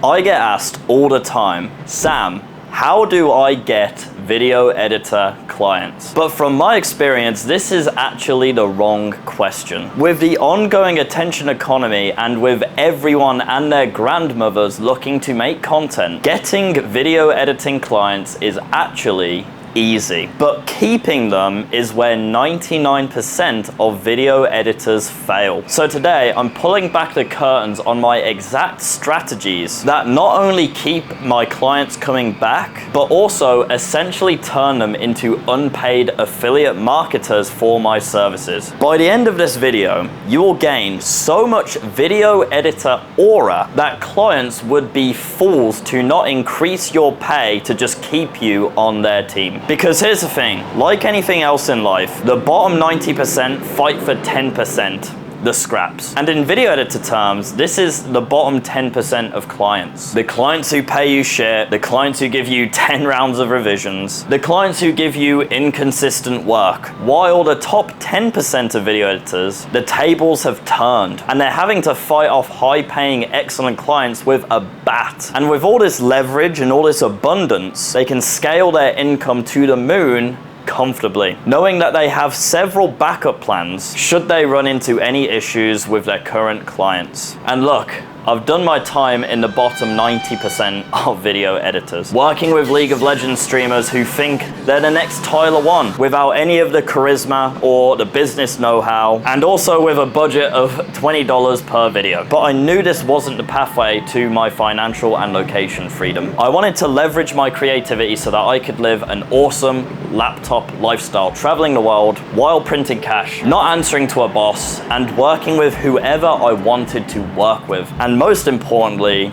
I get asked all the time, Sam, how do I get video editor clients? But from my experience, this is actually the wrong question. With the ongoing attention economy and with everyone and their grandmothers looking to make content, getting video editing clients is actually easy. But keeping them is where 99% of video editors fail. So today, I'm pulling back the curtains on my exact strategies that not only keep my clients coming back, but also essentially turn them into unpaid affiliate marketers for my services. By the end of this video, you will gain so much video editor aura that clients would be fools to not increase your pay to just keep you on their team. Because here's the thing, like anything else in life, the bottom 90% fight for 10%. The scraps. And in video editor terms, this is the bottom 10% of clients. The clients who pay you shit, the clients who give you 10 rounds of revisions, the clients who give you inconsistent work. While the top 10% of video editors, the tables have turned and they're having to fight off high-paying, excellent clients with a bat. And with all this leverage and all this abundance, they can scale their income to the moon comfortably, knowing that they have several backup plans should they run into any issues with their current clients. And look, I've done my time in the bottom 90% of video editors, working with League of Legends streamers who think they're the next Tyler 1 without any of the charisma or the business know-how, and also with a budget of $20 per video. But I knew this wasn't the pathway to my financial and location freedom. I wanted to leverage my creativity so that I could live an awesome laptop lifestyle, traveling the world while printing cash, not answering to a boss, and working with whoever I wanted to work with. And most importantly,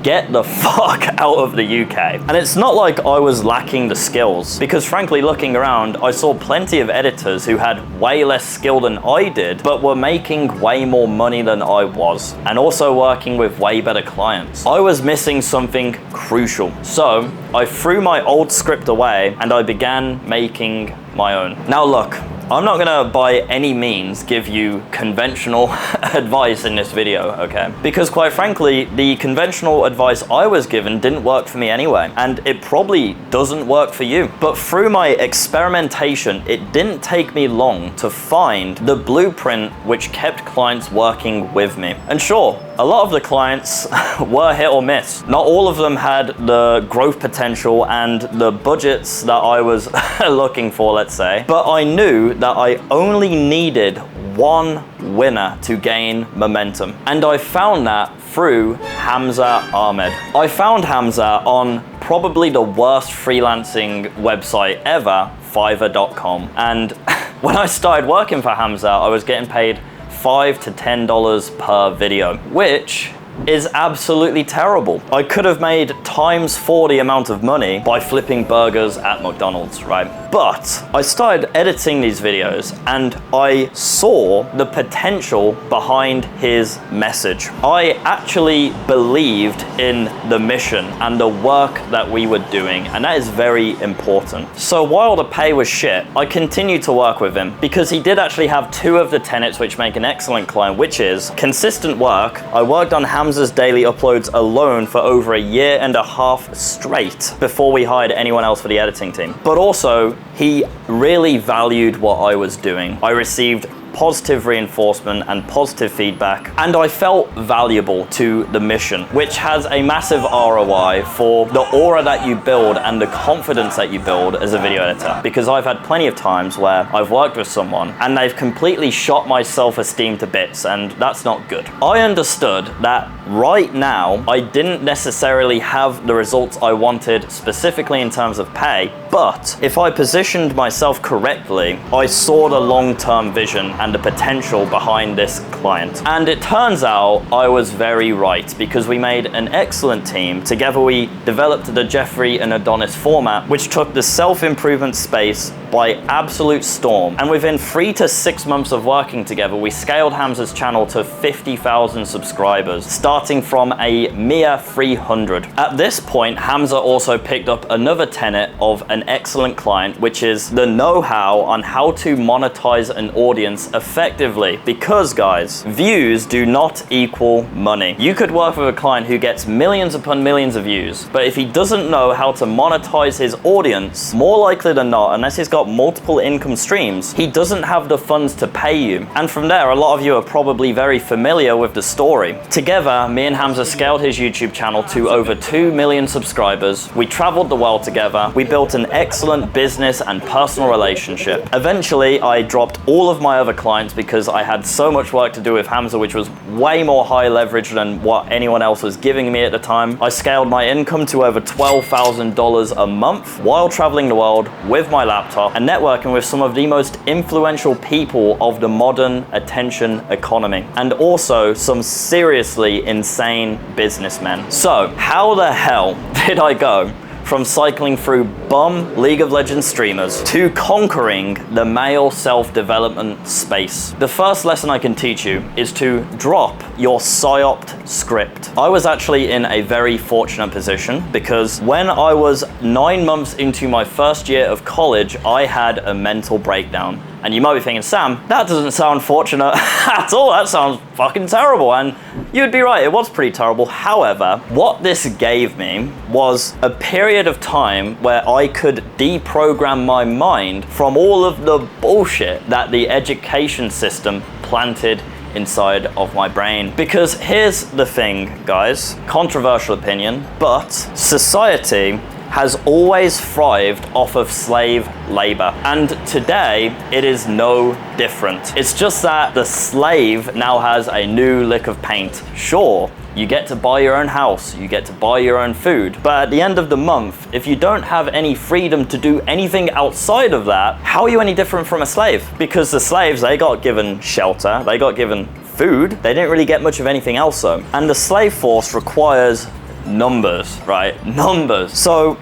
get the fuck out of the UK. And it's not like I was lacking the skills, because frankly, looking around, I saw plenty of editors who had way less skill than I did, but were making way more money than I was, and also working with way better clients. I was missing something crucial. So I threw my old script away and I began making my own. Now look, I'm not gonna by any means give you conventional advice in this video, okay? Because quite frankly, the conventional advice I was given didn't work for me anyway, and it probably doesn't work for you. But through my experimentation, it didn't take me long to find the blueprint which kept clients working with me. And sure, a lot of the clients were hit or miss. Not all of them had the growth potential and the budgets that I was looking for, let's say. But I knew that I only needed one winner to gain momentum. And I found that through Hamza Ahmed. I found Hamza on probably the worst freelancing website ever, Fiverr.com. And when I started working for Hamza, I was getting paid $5 to $10 per video, which is absolutely terrible. I could have made ×4 the amount of money by flipping burgers at McDonald's, right? But I started editing these videos and I saw the potential behind his message. I actually believed in the mission and the work that we were doing, and that is very important. So while the pay was shit, I continued to work with him because he did actually have 2 of the tenets which make an excellent client, which is consistent work. I worked on Hamza's daily uploads alone for over 1.5 years straight before we hired anyone else for the editing team. But also, he really valued what I was doing. I received positive reinforcement and positive feedback, and I felt valuable to the mission, which has a massive ROI for the aura that you build and the confidence that you build as a video editor. Because I've had plenty of times where I've worked with someone and they've completely shot my self-esteem to bits, and that's not good. I understood that right now I didn't necessarily have the results I wanted specifically in terms of pay, but if I positioned myself correctly, I saw the long-term vision and the potential behind this client. And it turns out I was very right, because we made an excellent team. Together we developed the Jeffrey and Adonis format, which took the self-improvement space by absolute storm. And within 3 to 6 months of working together, we scaled Hamza's channel to 50,000 subscribers, starting from a mere 300. At this point, Hamza also picked up another tenet of an excellent client, which is the know-how on how to monetize an audience effectively. Because guys, views do not equal money. You could work with a client who gets millions upon millions of views, but if he doesn't know how to monetize his audience, more likely than not, unless he's got multiple income streams, he doesn't have the funds to pay you. And from there, a lot of you are probably very familiar with the story. Together, me and Hamza scaled his YouTube channel to over 2 million subscribers. We traveled the world together. We built an excellent business and personal relationship. Eventually, I dropped all of my other clients because I had so much work to do with Hamza, which was way more high leverage than what anyone else was giving me at the time. I scaled my income to over $12,000 a month while traveling the world with my laptop and networking with some of the most influential people of the modern attention economy, and also some seriously insane businessmen. So how the hell did I go from cycling through bum League of Legends streamers to conquering the male self-development space? The first lesson I can teach you is to drop your psyoped script. I was actually in a very fortunate position because when I was 9 months into my first year of college, I had a mental breakdown. And you might be thinking, Sam, that doesn't sound fortunate at all. That sounds fucking terrible. And you'd be right, it was pretty terrible. However, what this gave me was a period of time where I could deprogram my mind from all of the bullshit that the education system planted inside of my brain. Because here's the thing, guys, controversial opinion, but society has always thrived off of slave labor. And today, it is no different. It's just that the slave now has a new lick of paint. Sure, you get to buy your own house, you get to buy your own food, but at the end of the month, if you don't have any freedom to do anything outside of that, how are you any different from a slave? Because the slaves, they got given shelter, they got given food, they didn't really get much of anything else though. And the slave force requires numbers, right? Numbers. So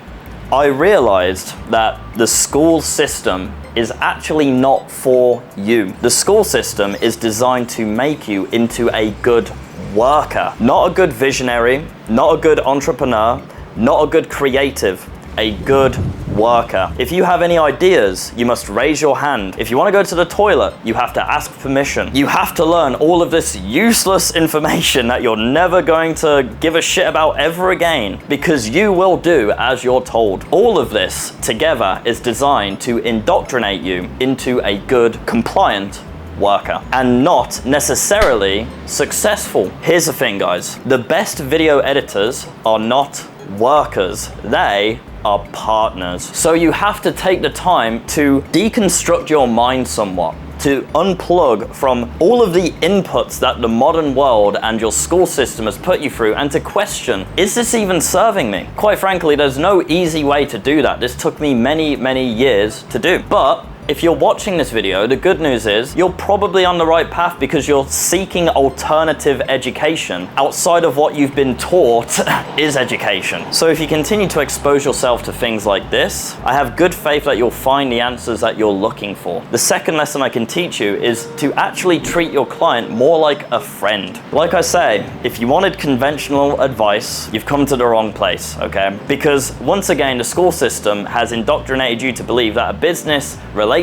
I realized that the school system is actually not for you. The school system is designed to make you into a good worker, not a good visionary, not a good entrepreneur, not a good creative, a good worker. If you have any ideas, you must raise your hand. If you want to go to the toilet, you have to ask permission. You have to learn all of this useless information that you're never going to give a shit about ever again, because you will do as you're told. All of this together is designed to indoctrinate you into a good, compliant worker, and not necessarily successful. Here's the thing, guys. The best video editors are not workers. They are partners. So you have to take the time to deconstruct your mind somewhat, to unplug from all of the inputs that the modern world and your school system has put you through, and to question, is this even serving me? Quite frankly, there's no easy way to do that. This took me many, many years to do. But if you're watching this video, the good news is you're probably on the right path because you're seeking alternative education outside of what you've been taught is education. So if you continue to expose yourself to things like this, I have good faith that you'll find the answers that you're looking for. The second lesson I can teach you is to actually treat your client more like a friend. Like I say, if you wanted conventional advice, you've come to the wrong place, okay? Because once again, the school system has indoctrinated you to believe that a business relationship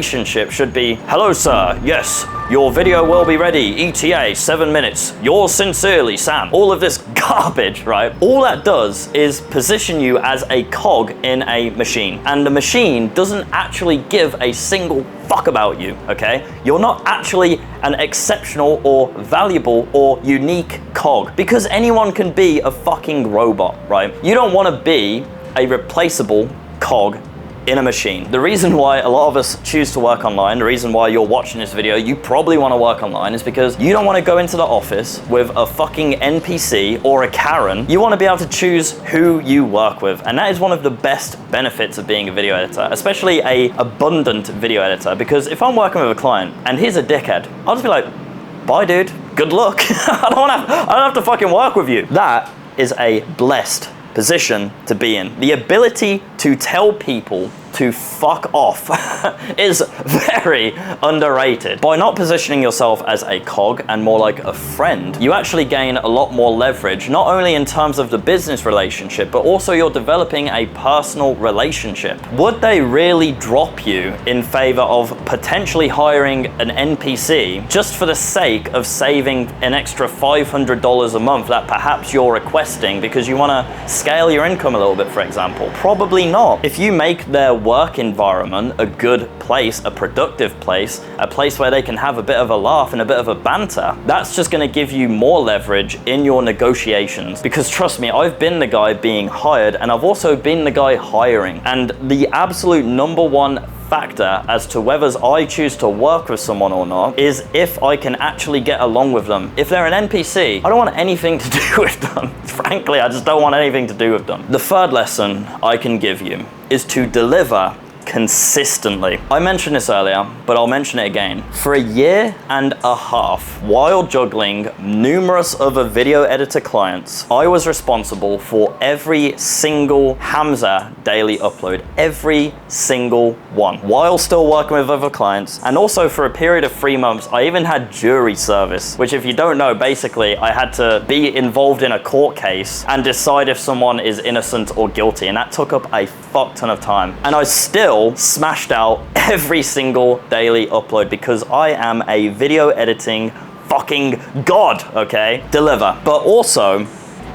should be, hello sir, yes, your video will be ready, ETA 7 minutes, yours sincerely, Sam. All of this garbage, right? All that does is position you as a cog in a machine, and the machine doesn't actually give a single fuck about you, okay? You're not actually an exceptional or valuable or unique cog, because anyone can be a fucking robot, right? You don't want to be a replaceable cog in a machine. The reason why a lot of us choose to work online, the reason why you're watching this video, you probably want to work online, is because you don't want to go into the office with a fucking NPC or a Karen. You want to be able to choose who you work with. And that is one of the best benefits of being a video editor, especially a abundant video editor, because if I'm working with a client and he's a dickhead, I'll just be like, bye dude, good luck. I don't have to fucking work with you. That is a blessed position to be in. The ability to tell people to fuck off is very underrated. By not positioning yourself as a cog and more like a friend, you actually gain a lot more leverage, not only in terms of the business relationship, but also you're developing a personal relationship. Would they really drop you in favor of potentially hiring an NPC just for the sake of saving an extra $500 a month that perhaps you're requesting because you want to scale your income a little bit, for example? Probably not. If you make their work environment a good place, a productive place, a place where they can have a bit of a laugh and a bit of a banter, that's just going to give you more leverage in your negotiations. Because trust me, I've been the guy being hired and I've also been the guy hiring. And the absolute number one factor as to whether I choose to work with someone or not is if I can actually get along with them. If they're an NPC, I don't want anything to do with them. Frankly, I just don't want anything to do with them. The third lesson I can give you is to deliver consistently. I mentioned this earlier, but I'll mention it again. For a year and a half, while juggling numerous other video editor clients, I was responsible for every single Hamza daily upload, every single one, while still working with other clients. And also for a period of 3 months, I even had jury service, which if you don't know, basically I had to be involved in a court case and decide if someone is innocent or guilty. And that took up a fuck ton of time. And I still smashed out every single daily upload because I am a video editing fucking god, okay? Deliver. But also,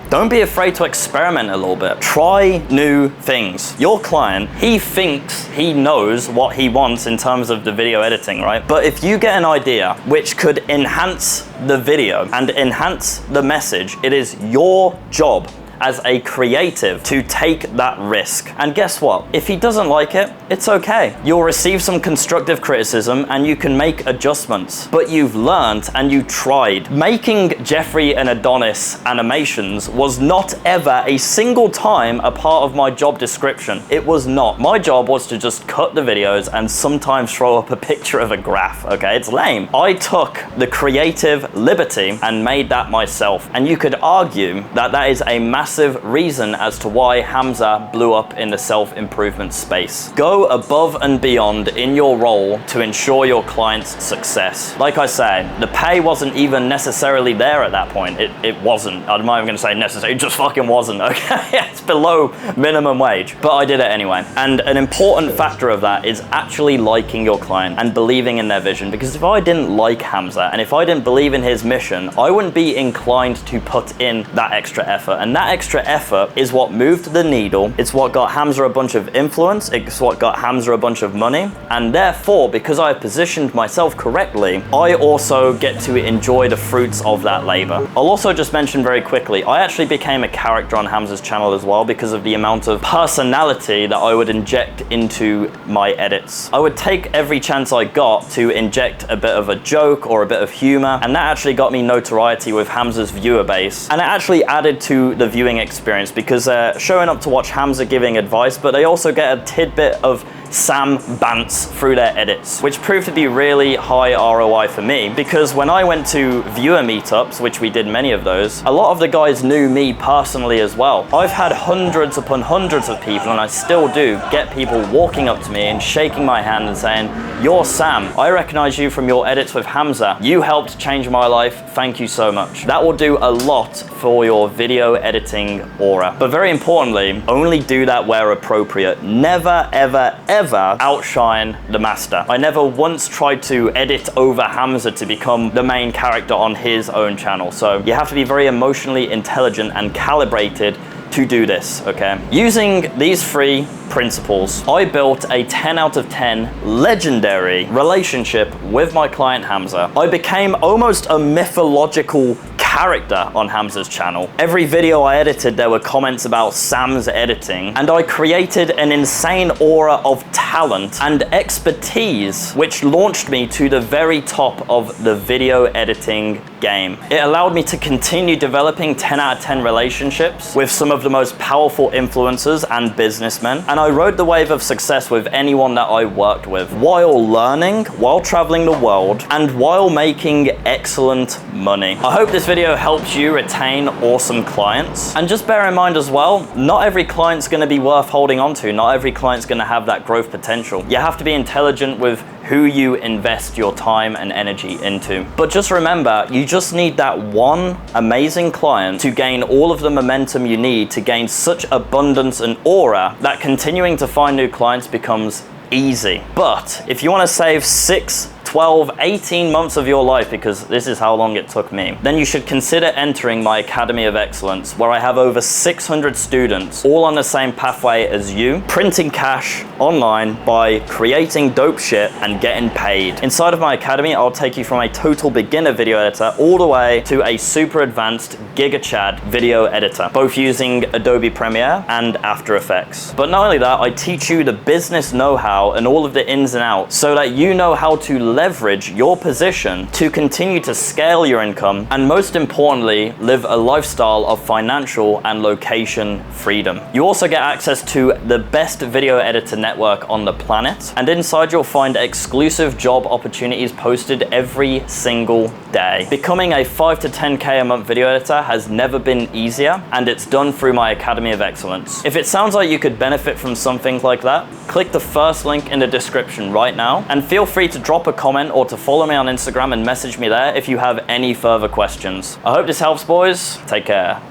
don't be afraid to experiment a little bit. Try new things. Your client, he thinks he knows what he wants in terms of the video editing, right? But if you get an idea which could enhance the video and enhance the message, it is your job as a creative to take that risk. And guess what? If he doesn't like it, it's okay. You'll receive some constructive criticism and you can make adjustments, but you've learned and you tried. Making Jeffrey and Adonis animations was not ever a single time a part of my job description. It was not. My job was to just cut the videos and sometimes throw up a picture of a graph, okay? It's lame. I took the creative liberty and made that myself. And you could argue that that is a massive reason as to why Hamza blew up in the self-improvement space. Go above and beyond in your role to ensure your client's success. Like I say, the pay wasn't even necessarily there at that point. It wasn't. I'm not even going to say necessary, it just fucking wasn't, okay? It's below minimum wage, but I did it anyway. And an important factor of that is actually liking your client and believing in their vision, because if I didn't like Hamza and if I didn't believe in his mission, I wouldn't be inclined to put in that extra effort. And that extra effort is what moved the needle. It's what got Hamza a bunch of influence. It's what got Hamza a bunch of money. And therefore, because I positioned myself correctly, I also get to enjoy the fruits of that labor. I'll also just mention very quickly, I actually became a character on Hamza's channel as well because of the amount of personality that I would inject into my edits. I would take every chance I got to inject a bit of a joke or a bit of humor, and that actually got me notoriety with Hamza's viewer base. And it actually added to the viewing experience because they're showing up to watch Hamza giving advice, but they also get a tidbit of Sam bants through their edits, which proved to be really high ROI for me, because when I went to viewer meetups, which we did many of those, a lot of the guys knew me personally as well. I've had hundreds upon hundreds of people, and I still do, get people walking up to me and shaking my hand and saying, "You're Sam. I recognize you from your edits with Hamza. You helped change my life. Thank you so much." That will do a lot for your video editing aura. But very importantly, only do that where appropriate. Never, ever, ever outshine the master. I never once tried to edit over Hamza to become the main character on his own channel. So you have to be very emotionally intelligent and calibrated to do this, okay? Using these 3 principles, I built a 10 out of 10 legendary relationship with my client Hamza. I became almost a mythological character on Hamza's channel. Every video I edited, there were comments about Sam's editing, and I created an insane aura of talent and expertise, which launched me to the very top of the video editing game. It allowed me to continue developing 10 out of 10 relationships with some of the most powerful influencers and businessmen, and I rode the wave of success with anyone that I worked with, while learning, while traveling the world, and while making excellent money. I hope this video helps you retain awesome clients. And just bear in mind as well, not every client's gonna be worth holding on to. Not every client's gonna have that growth potential. You have to be intelligent with who you invest your time and energy into. But just remember, you just need that one amazing client to gain all of the momentum you need to gain such abundance and aura that continuing to find new clients becomes easy. But if you want to save 6, 12, 18 months of your life, because this is how long it took me, then you should consider entering my Academy of Excellence, where I have over 600 students, all on the same pathway as you, printing cash online by creating dope shit and getting paid. Inside of my Academy, I'll take you from a total beginner video editor all the way to a super advanced Giga Chad video editor, both using Adobe Premiere and After Effects. But not only that, I teach you the business know-how and all of the ins and outs so that you know how to leverage your position to continue to scale your income, and most importantly, live a lifestyle of financial and location freedom. You also get access to the best video editor network on the planet, and inside you'll find exclusive job opportunities posted every single day. Becoming a 5 to 10K a month video editor has never been easier, and it's done through my Academy of Excellence. If it sounds like you could benefit from something like that, click the first link in the description right now, and feel free to drop a comment or to follow me on Instagram and message me there if you have any further questions. I hope this helps, boys. Take care.